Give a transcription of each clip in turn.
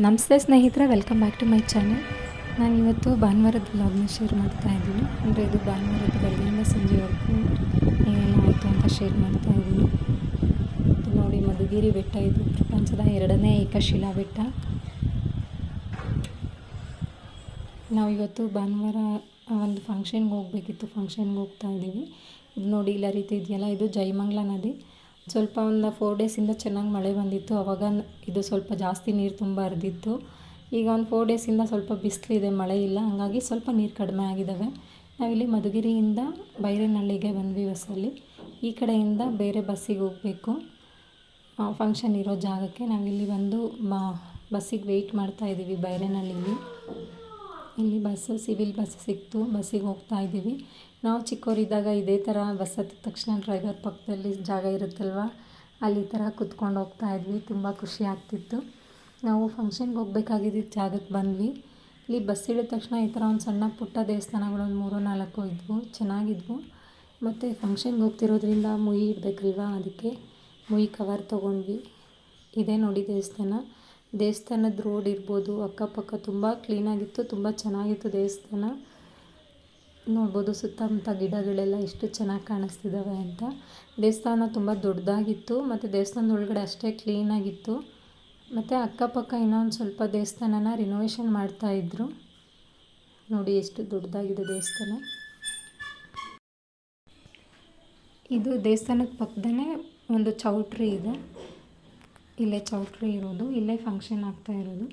ನಮಸ್ತೆ ಸ್ನೇಹಿತರೆ, welcome back to my channel. ನಾನು ಇವತ್ತು ಭಾನುವಾರದ ವ್ಲಾಗ್ನ ಶೇರ್ ಮಾಡ್ತಾ ಇದ್ದೀನಿ. ಅಂದರೆ ಇದು ಭಾನುವಾರದ ಬೆಳಗ್ಗೆಯಿಂದ ಸಂಜೆವರೆಗೂ ಏನೆಲ್ಲ ಆಯಿತು ಅಂತ ಶೇರ್ ಮಾಡ್ತಾ ಇದ್ದೀನಿ. ಇದು ನೋಡಿ, ಮಧುಗಿರಿ ಬೆಟ್ಟ. ಇದು ಪ್ರಪಂಚದ 2ನೇ ಏಕಶಿಲಾ ಬೆಟ್ಟ. ನಾವು ಇವತ್ತು ಭಾನುವಾರ ಒಂದು ಫಂಕ್ಷನ್ಗೆ ಹೋಗಬೇಕಿತ್ತು, ಫಂಕ್ಷನ್ಗೆ ಹೋಗ್ತಾ ಇದ್ದೀವಿ. ಇದು ನೋಡಿ, ಇಲ್ಲ ರೀತಿ ಇದೆಯಲ್ಲ, ಇದು ಜಯಮಂಗ್ಲ ನದಿ. ಸ್ವಲ್ಪ ಒಂದು 4 ಡೇಸಿಂದ ಚೆನ್ನಾಗಿ ಮಳೆ ಬಂದಿತ್ತು. ಆವಾಗ ಇದು ಸ್ವಲ್ಪ ಜಾಸ್ತಿ ನೀರು ತುಂಬ ಹರಿದಿತ್ತು. ಈಗ ಒಂದು 4 ಡೇಸಿಂದ ಸ್ವಲ್ಪ ಬಿಸಿಲಿದೆ, ಮಳೆ ಇಲ್ಲ. ಹಾಗಾಗಿ ಸ್ವಲ್ಪ ನೀರು ಕಡಿಮೆ ಆಗಿದ್ದಾವೆ. ನಾವಿಲ್ಲಿ ಮಧುಗಿರಿಯಿಂದ ಬೈರೇನಹಳ್ಳಿಗೆ ಬಂದ್ವಿ ಬಸ್ಸಲ್ಲಿ. ಈ ಕಡೆಯಿಂದ ಬೇರೆ ಬಸ್ಸಿಗೆ ಹೋಗಬೇಕು ಫಂಕ್ಷನ್ ಇರೋ ಜಾಗಕ್ಕೆ. ನಾವಿಲ್ಲಿ ಬಂದು ಬಸ್ಸಿಗೆ ವೆಯ್ಟ್ ಮಾಡ್ತಾಯಿದ್ದೀವಿ ಬೈರೇನಹಳ್ಳಿಲಿ. ಇಲ್ಲಿ ಬಸ್ಸು, ಸಿವಿಲ್ ಬಸ್ ಸಿಕ್ತು, ಬಸ್ಸಿಗೆ ಹೋಗ್ತಾ ಇದ್ದೀವಿ. ನಾವು ಚಿಕ್ಕವರಿದ್ದಾಗ ಇದೇ ಥರ ಬಸ್ ಹತ್ತಿದ ತಕ್ಷಣ ಡ್ರೈವರ್ ಪಕ್ಕದಲ್ಲಿ ಜಾಗ ಇರುತ್ತಲ್ವ, ಅಲ್ಲಿ ಈ ಥರ ಕುತ್ಕೊಂಡು ಹೋಗ್ತಾ ಇದ್ವಿ. ತುಂಬ ಖುಷಿ ಆಗ್ತಿತ್ತು. ನಾವು ಫಂಕ್ಷನ್ಗೆ ಹೋಗ್ಬೇಕಾಗಿದ್ದ ಜಾಗಕ್ಕೆ ಬಂದ್ವಿ. ಇಲ್ಲಿ ಬಸ್ ಇಳಿದ ತಕ್ಷಣ ಈ ಥರ ಒಂದು ಸಣ್ಣ ಪುಟ್ಟ ದೇವಸ್ಥಾನಗಳು ಒಂದು 3-4 ಇದ್ವು, ಚೆನ್ನಾಗಿದ್ವು. ಮತ್ತು ಫಂಕ್ಷನ್ಗೆ ಹೋಗ್ತಿರೋದ್ರಿಂದ ಮುಯಿ ಇಡಬೇಕಲ್ವ, ಅದಕ್ಕೆ ಮುಯಿ ಕವರ್ ತೊಗೊಂಡ್ವಿ. ಇದೇ ನೋಡಿ ದೇವಸ್ಥಾನದ ರೋಡ್ ಇರ್ಬೋದು, ಅಕ್ಕಪಕ್ಕ ತುಂಬ ಕ್ಲೀನಾಗಿತ್ತು, ತುಂಬ ಚೆನ್ನಾಗಿತ್ತು ದೇವಸ್ಥಾನ. ನೋಡ್ಬೋದು ಸುತ್ತಮುತ್ತ ಗಿಡಗಳೆಲ್ಲ ಎಷ್ಟು ಚೆನ್ನಾಗಿ ಕಾಣಿಸ್ತಿದ್ದಾವೆ ಅಂತ. ದೇವಸ್ಥಾನ ತುಂಬ ದೊಡ್ಡದಾಗಿತ್ತು ಮತ್ತು ದೇವಸ್ಥಾನದ ಒಳಗಡೆ ಅಷ್ಟೇ ಕ್ಲೀನಾಗಿತ್ತು. ಮತ್ತು ಅಕ್ಕಪಕ್ಕ ಇನ್ನೊಂದು ಸ್ವಲ್ಪ ದೇವಸ್ಥಾನನ ರಿನೋವೇಷನ್ ಮಾಡ್ತಾಯಿದ್ರು. ನೋಡಿ ಎಷ್ಟು ದೊಡ್ಡದಾಗಿದೆ ದೇವಸ್ಥಾನ. ಇದು ದೇವಸ್ಥಾನದ ಪಕ್ಕದಲ್ಲೇ ಒಂದು ಚೌಟ್ರಿ ಇದೆ. ಇಲ್ಲೇ ಚೌಟ್ರಿ ಇರೋದು, ಇಲ್ಲೇ ಫಂಕ್ಷನ್ ಆಗ್ತಾ ಇರೋದು.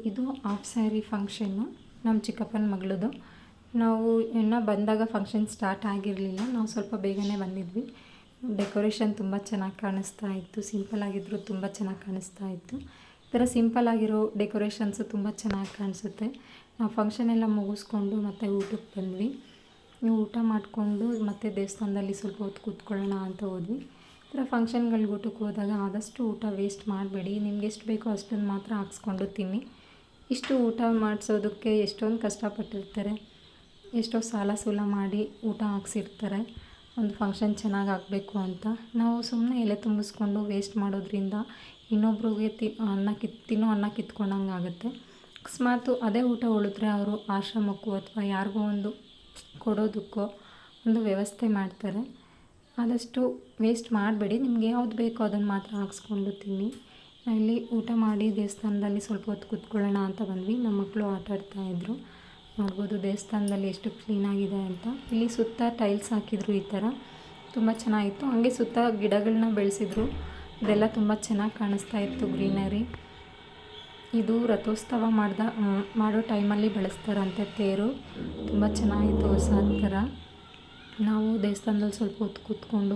ಇದು ಹಾಫ್ ಸ್ಯಾರಿ ಫಂಕ್ಷನ್ನು, ನಮ್ಮ ಚಿಕ್ಕಪ್ಪನ ಮಗಳದು. ನಾವು ಇನ್ನೂ ಬಂದಾಗ ಫಂಕ್ಷನ್ ಸ್ಟಾರ್ಟ್ ಆಗಿರಲಿಲ್ಲ, ನಾವು ಸ್ವಲ್ಪ ಬೇಗನೆ ಬಂದಿದ್ವಿ. ಡೆಕೋರೇಷನ್ ತುಂಬ ಚೆನ್ನಾಗಿ ಕಾಣಿಸ್ತಾ ಇತ್ತು, ಸಿಂಪಲ್ ಆಗಿದ್ದರೂ ತುಂಬ ಚೆನ್ನಾಗಿ ಕಾಣಿಸ್ತಾ ಇತ್ತು. ಈ ಥರ ಸಿಂಪಲ್ ಆಗಿರೋ ಡೆಕೋರೇಷನ್ಸು ತುಂಬ ಚೆನ್ನಾಗಿ ಕಾಣಿಸುತ್ತೆ. ನಾವು ಫಂಕ್ಷನ್ ಎಲ್ಲ ಮುಗಿಸ್ಕೊಂಡು ಮತ್ತೆ ಊಟಕ್ಕೆ ಬಂದ್ವಿ. ನೀವು ಊಟ ಮಾಡಿಕೊಂಡು ಮತ್ತೆ ದೇವಸ್ಥಾನದಲ್ಲಿ ಸ್ವಲ್ಪ ಹೊತ್ತು ಕೂತ್ಕೊಳ್ಳೋಣ ಅಂತ ಹೋದ್ವಿ. ಈ ಥರ ಫಂಕ್ಷನ್ಗಳಿಗೆ ಊಟಕ್ಕೆ ಹೋದಾಗ ಆದಷ್ಟು ಊಟ ವೇಸ್ಟ್ ಮಾಡಬೇಡಿ. ನಿಮ್ಗೆ ಎಷ್ಟು ಬೇಕೋ ಅಷ್ಟನ್ನು ಮಾತ್ರ ಹಾಕ್ಸ್ಕೊಂಡು ತಿನ್ನಿ. ಇಷ್ಟು ಊಟ ಮಾಡಿಸೋದಕ್ಕೆ ಎಷ್ಟೊಂದು ಕಷ್ಟಪಟ್ಟಿರ್ತಾರೆ, ಎಷ್ಟೋ ಸಾಲ ಸೂಲ ಮಾಡಿ ಊಟ ಹಾಕ್ಸಿರ್ತಾರೆ ಒಂದು ಫಂಕ್ಷನ್ ಚೆನ್ನಾಗಿ ಆಗಬೇಕು ಅಂತ. ನಾವು ಸುಮ್ಮನೆ ಎಲೆ ತುಂಬಿಸ್ಕೊಂಡು ವೇಸ್ಟ್ ಮಾಡೋದ್ರಿಂದ ಇನ್ನೊಬ್ರಿಗೆ ತಿನ್ನೋ ಅನ್ನ ಕಿತ್ಕೊಂಡಂಗೆ ಆಗುತ್ತೆ. ಅಕಸ್ಮಾತು ಅದೇ ಊಟ ಉಳಿದ್ರೆ ಅವರು ಆಶ್ರಮಕ್ಕೋ ಅಥವಾ ಯಾರಿಗೋ ಒಂದು ಕೊಡೋದಕ್ಕೋ ಒಂದು ವ್ಯವಸ್ಥೆ ಮಾಡ್ತಾರೆ. ಆದಷ್ಟು ವೇಸ್ಟ್ ಮಾಡಬೇಡಿ. ನಿಮ್ಗೆ ಯಾವ್ದು ಬೇಕೋ ಅದನ್ನು ಮಾತ್ರ ಹಾಕ್ಸ್ಕೊಂಡು ತಿನ್ನಿ. ಇಲ್ಲಿ ಊಟ ಮಾಡಿ ದೇವಸ್ಥಾನದಲ್ಲಿ ಸ್ವಲ್ಪ ಹೊತ್ತು ಕೂತ್ಕೊಳ್ಳೋಣ ಅಂತ ಬಂದ್ವಿ. ನಮ್ಮ ಮಕ್ಕಳು ಆಟ ಆಡ್ತಾಯಿದ್ರು. ನೋಡ್ಬೋದು ದೇವಸ್ಥಾನದಲ್ಲಿ ಎಷ್ಟು ಕ್ಲೀನಾಗಿದೆ ಅಂತ. ಇಲ್ಲಿ ಸುತ್ತ ಟೈಲ್ಸ್ ಹಾಕಿದ್ರು, ಈ ಥರ ತುಂಬ ಚೆನ್ನಾಗಿತ್ತು. ಹಾಗೆ ಸುತ್ತ ಗಿಡಗಳನ್ನ ಬೆಳೆಸಿದ್ರು, ಇದೆಲ್ಲ ತುಂಬ ಚೆನ್ನಾಗಿ ಕಾಣಿಸ್ತಾ ಇತ್ತು, ಗ್ರೀನರಿ. ಇದು ರಥೋತ್ಸವ ಮಾಡೋ ಟೈಮಲ್ಲಿ ಬೆಳೆಸ್ತಾರಂತೆ ತೇರು. ತುಂಬ ಚೆನ್ನಾಗಿತ್ತು, ಹೊಸ ಥರ. ನಾವು ದೇವಸ್ಥಾನದಲ್ಲಿ ಸ್ವಲ್ಪ ಹೊತ್ತು ಕೂತ್ಕೊಂಡು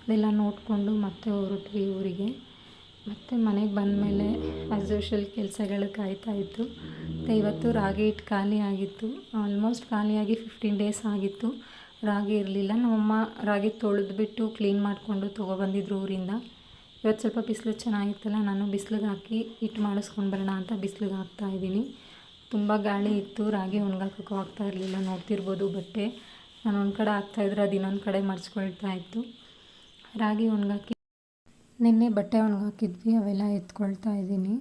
ಇದೆಲ್ಲ ನೋಡಿಕೊಂಡು ಮತ್ತೆ ಹೊರಟ್ವಿ ಊರಿಗೆ. ಮತ್ತು ಮನೆಗೆ ಬಂದಮೇಲೆ ಆ್ಯಸ್ ಯೂಶ್ವಲ್ ಕೆಲಸಗಳು ಕಾಯ್ತಾಯಿತ್ತು. ಮತ್ತು ಇವತ್ತು ರಾಗಿ ಹಿಟ್ಟು ಖಾಲಿ ಆಗಿತ್ತು, ಆಲ್ಮೋಸ್ಟ್ ಖಾಲಿಯಾಗಿ 15 ಡೇಸ್ ಆಗಿತ್ತು. ರಾಗಿ ಇರಲಿಲ್ಲ. ನಮ್ಮಮ್ಮ ರಾಗಿ ತೊಳೆದ್ಬಿಟ್ಟು ಕ್ಲೀನ್ ಮಾಡಿಕೊಂಡು ತೊಗೊಬಂದಿದ್ರು ಊರಿಂದ. ಇವತ್ತು ಸ್ವಲ್ಪ ಬಿಸಿಲು ಚೆನ್ನಾಗಿತ್ತಲ್ಲ, ನಾನು ಬಿಸಿಲಿಗೆ ಹಾಕಿ ಹಿಟ್ಟು ಮಾಡಿಸ್ಕೊಂಡು ಬರೋಣ ಅಂತ ಬಿಸಿಲಿಗೆ ಹಾಕ್ತಾಯಿದ್ದೀನಿ. ತುಂಬ ಗಾಳಿ ಇತ್ತು, ರಾಗಿ ಒಣಗಾಕೋಕ್ಕೂ ಆಗ್ತಾ ಇರಲಿಲ್ಲ. ನೋಡ್ತಿರ್ಬೋದು ಬಟ್ಟೆ ನಾನು ಒಂದು ಕಡೆ ಹಾಕ್ತಾಯಿದ್ರೆ ಅದು ಇನ್ನೊಂದು ಕಡೆ ಮರ್ಚ್ಕೊಳ್ತಾ ಇತ್ತು. ರಾಗಿ ಒಣಗಾಕಿ ನಿನ್ನೆ ಬಟ್ಟೆ ಒಣಗಾಕಿದ್ವಿ, ಅವೆಲ್ಲ ಎತ್ಕೊಳ್ತಾ ಇದ್ದೀನಿ.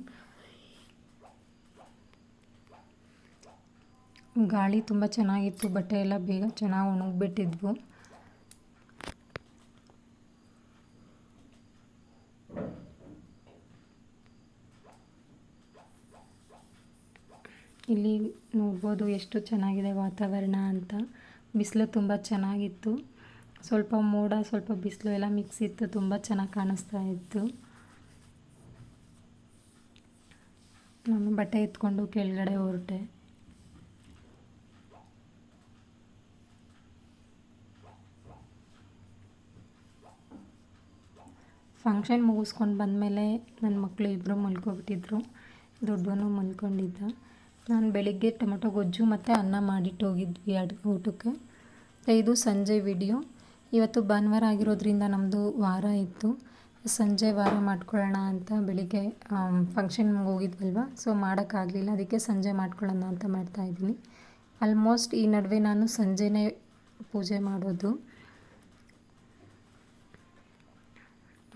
ಗಾಳಿ ತುಂಬ ಚೆನ್ನಾಗಿತ್ತು, ಬಟ್ಟೆ ಎಲ್ಲ ಬೇಗ ಚೆನ್ನಾಗಿ ಒಣಗಿಬಿಟ್ಟಿದ್ವು. ಇಲ್ಲಿ ನೋಡ್ಬೋದು ಎಷ್ಟು ಚೆನ್ನಾಗಿದೆ ವಾತಾವರಣ ಅಂತ. ಬಿಸಿಲು ತುಂಬ ಚೆನ್ನಾಗಿತ್ತು, ಸ್ವಲ್ಪ ಮೋಡ ಸ್ವಲ್ಪ ಬಿಸಿಲು ಎಲ್ಲ ಮಿಕ್ಸ್ ಇತ್ತು, ತುಂಬ ಚೆನ್ನಾಗಿ ಕಾಣಿಸ್ತಾ ಇತ್ತು. ನಾನು ಬಟ್ಟೆ ಎತ್ಕೊಂಡು ಕೆಳಗಡೆ ಹೊರಟೆ. ಫಂಕ್ಷನ್ ಮುಗಿಸ್ಕೊಂಡು ಬಂದಮೇಲೆ ನನ್ನ ಮಕ್ಕಳು ಇಬ್ಬರು ಮಲ್ಕೊಬಿಟ್ಟಿದ್ರು, ದೊಡ್ಡವನು ಮಲ್ಕೊಂಡಿದ್ದ. ನಾನು ಬೆಳಿಗ್ಗೆ ಟೊಮೊಟೊ ಗೊಜ್ಜು ಮತ್ತು ಅನ್ನ ಮಾಡಿಟ್ಟು ಹೋಗಿದ್ವಿ ಊಟಕ್ಕೆ. ಇದು ಸಂಜೆ ವಿಡಿಯೋ. ಇವತ್ತು ಭಾನುವಾರ ಆಗಿರೋದ್ರಿಂದ ನಮ್ಮದು ವಾರ ಇತ್ತು, ಸಂಜೆ ವಾರ ಮಾಡ್ಕೊಳ್ಳೋಣ ಅಂತ. ಬೆಳಿಗ್ಗೆ ಫಂಕ್ಷನ್ಗೆ ಹೋಗಿದ್ವಲ್ವ, ಸೊ ಮಾಡೋಕ್ಕಾಗಲಿಲ್ಲ, ಅದಕ್ಕೆ ಸಂಜೆ ಮಾಡ್ಕೊಳ್ಳೋಣ ಅಂತ ಮಾಡ್ತಾಯಿದ್ದೀನಿ. ಆಲ್ಮೋಸ್ಟ್ ಈ ನಡುವೆ ನಾನು ಸಂಜೆನೇ ಪೂಜೆ ಮಾಡೋದು.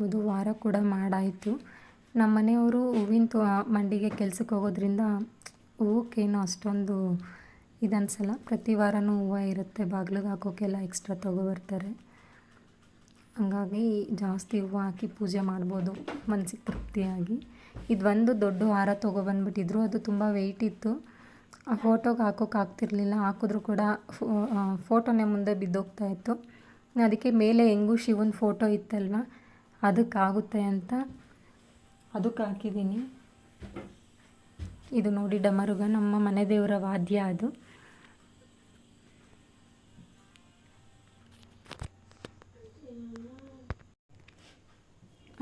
ಇದು ವಾರ ಕೂಡ ಮಾಡಾಯಿತು. ನಮ್ಮ ಮನೆಯವರು ಹೂವಿನ ಮಂಡಿಗೆ ಕೆಲ್ಸಕ್ಕೆ ಹೋಗೋದ್ರಿಂದ ಹೂವಕ್ಕೇನು ಅಷ್ಟೊಂದು ಇದನ್ಸಲ್ಲ. ಪ್ರತಿ ವಾರವೂ ಹೂವು ಇರುತ್ತೆ, ಬಾಗಿಲಿಗೆ ಹಾಕೋಕ್ಕೆಲ್ಲ ಎಕ್ಸ್ಟ್ರಾ ತೊಗೊಬರ್ತಾರೆ. ಹಂಗಾಗಿ ಜಾಸ್ತಿ ಹೂವು ಹಾಕಿ ಪೂಜೆ ಮಾಡ್ಬೋದು ಮನಸ್ಸಿಗೆ ತೃಪ್ತಿಯಾಗಿ. ಇದೊಂದು ದೊಡ್ಡ ಹಾರ ತೊಗೊಬಂದ್ಬಿಟ್ಟಿದ್ರು, ಅದು ತುಂಬ ವೆಯ್ಟ್ ಇತ್ತು. ಆ ಫೋಟೋಗೆ ಹಾಕೋಕ್ಕಾಗ್ತಿರ್ಲಿಲ್ಲ, ಹಾಕಿದ್ರೂ ಕೂಡ ಫೋಟೋನೇ ಮುಂದೆ ಬಿದ್ದೋಗ್ತಾಯಿತ್ತು. ಅದಕ್ಕೆ ಮೇಲೆ ಹೆಂಗೂ ಶಿವನ ಫೋಟೋ ಇತ್ತಲ್ವ, ಅದಕ್ಕಾಗುತ್ತೆ ಅಂತ ಅದಕ್ಕೆ ಹಾಕಿದ್ದೀನಿ. ಇದು ನೋಡಿ ಡಮರುಗ, ನಮ್ಮ ಮನೆ ದೇವರ ವಾದ್ಯ ಅದು.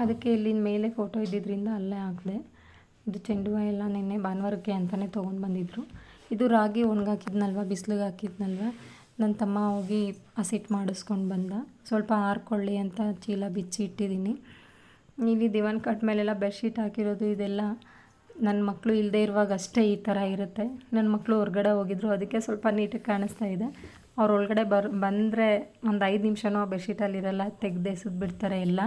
ಅದಕ್ಕೆ ಇಲ್ಲಿನ ಮೇಲೆ ಫೋಟೋ ಇದ್ದಿದ್ದರಿಂದ ಅಲ್ಲೇ ಹಾಕಿದೆ. ಇದು ಚೆಂಡು ಹೂವು ಎಲ್ಲ ನೆನ್ನೆ ಭಾನುವಾರಕ್ಕೆ ಅಂತಲೇ ತೊಗೊಂಡು ಬಂದಿದ್ದರು. ಇದು ರಾಗಿ ಒಣಗಾಕಿದ್ನಲ್ವ, ಬಿಸಿಲಿಗೆ ಹಾಕಿದ್ನಲ್ವ, ನನ್ನ ತಮ್ಮ ಹೋಗಿ ಹಸಿಟ್ಟು ಮಾಡಿಸ್ಕೊಂಡು ಬಂದ. ಸ್ವಲ್ಪ ಆರ್ಕೊಳ್ಳಿ ಅಂತ ಚೀಲ ಬಿಚ್ಚಿ ಇಟ್ಟಿದ್ದೀನಿ. ಇಲ್ಲಿ ದಿವಾನ್ ಕಟ್ ಮೇಲೆಲ್ಲ ಬೆಡ್ಶೀಟ್ ಹಾಕಿರೋದು ಇದೆಲ್ಲ ನನ್ನ ಮಕ್ಕಳು ಇಲ್ಲದೆ ಇರುವಾಗ ಅಷ್ಟೇ ಈ ಥರ ಇರುತ್ತೆ. ನನ್ನ ಮಕ್ಕಳು ಹೊರಗಡೆ ಹೋಗಿದ್ರು, ಅದಕ್ಕೆ ಸ್ವಲ್ಪ ನೀಟಾಗಿ ಕಾಣಿಸ್ತಾ ಇದೆ. ಅವ್ರು ಒಳಗಡೆ ಬಂದರೆ ಒಂದು 5 ನಿಮಿಷನೂ ಆ ಬೆಡ್ಶೀಟಲ್ಲಿರಲ್ಲ, ತೆಗೆದು ಎಸೆದ್ಬಿಡ್ತಾರೆ ಎಲ್ಲ.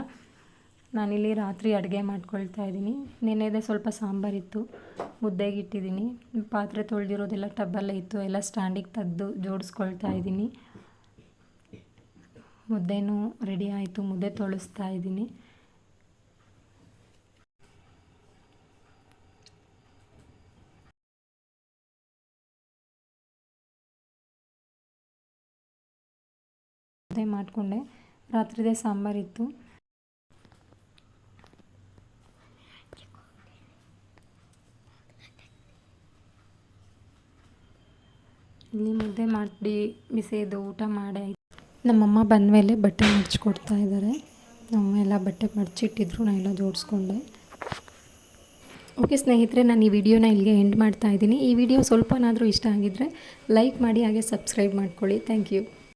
ನಾನಿಲ್ಲಿ ರಾತ್ರಿ ಅಡುಗೆ ಮಾಡ್ಕೊಳ್ತಾ ಇದ್ದೀನಿ. ನೆನ್ನೆದೇ ಸ್ವಲ್ಪ ಸಾಂಬಾರಿತ್ತು, ಮುದ್ದೆಗೆ ಇಟ್ಟಿದ್ದೀನಿ. ಪಾತ್ರೆ ತೊಳೆದಿರೋದೆಲ್ಲ ಟಬ್ಬಲ್ಲೇ ಇತ್ತು, ಎಲ್ಲ ಸ್ಟ್ಯಾಂಡಿಗೆ ತೆಗೆದು ಜೋಡಿಸ್ಕೊಳ್ತಾ ಇದ್ದೀನಿ. ಮುದ್ದೆನೂ ರೆಡಿ ಆಯಿತು, ಮುದ್ದೆ ತೊಳಿಸ್ತಾ ಇದ್ದೀನಿ. ಮುದ್ದೆ ಮಾಡಿಕೊಂಡೆ, ರಾತ್ರಿದೇ ಸಾಂಬಾರಿತ್ತು. ಇಲ್ಲಿ ಮುದ್ದೆ ಮಾಡಿ ಬಿಸಿದು ಊಟ ಮಾಡಿ ನಮ್ಮಮ್ಮ ಬಂದ ಮೇಲೆ ಬಟ್ಟೆ ಮಡ್ಚಿಕೊಡ್ತಾ ಇದ್ದಾರೆ. ನಮ್ಮಮ್ಮ ಎಲ್ಲ ಬಟ್ಟೆ ಮಡಚಿಟ್ಟಿದ್ರು, ನಾನು ಎಲ್ಲ ಜೋಡಿಸ್ಕೊಂಡೆ. ಓಕೆ ಸ್ನೇಹಿತರೆ, ನಾನು ಈ ವಿಡಿಯೋನ ಇಲ್ಲಿಗೆ ಎಂಡ್ ಮಾಡ್ತಾ ಇದ್ದೀನಿ. ಈ ವಿಡಿಯೋ ಸ್ವಲ್ಪನಾದರೂ ಇಷ್ಟ ಆಗಿದ್ದರೆ ಲೈಕ್ ಮಾಡಿ, ಹಾಗೆ ಸಬ್ಸ್ಕ್ರೈಬ್ ಮಾಡ್ಕೊಳ್ಳಿ. Thank you.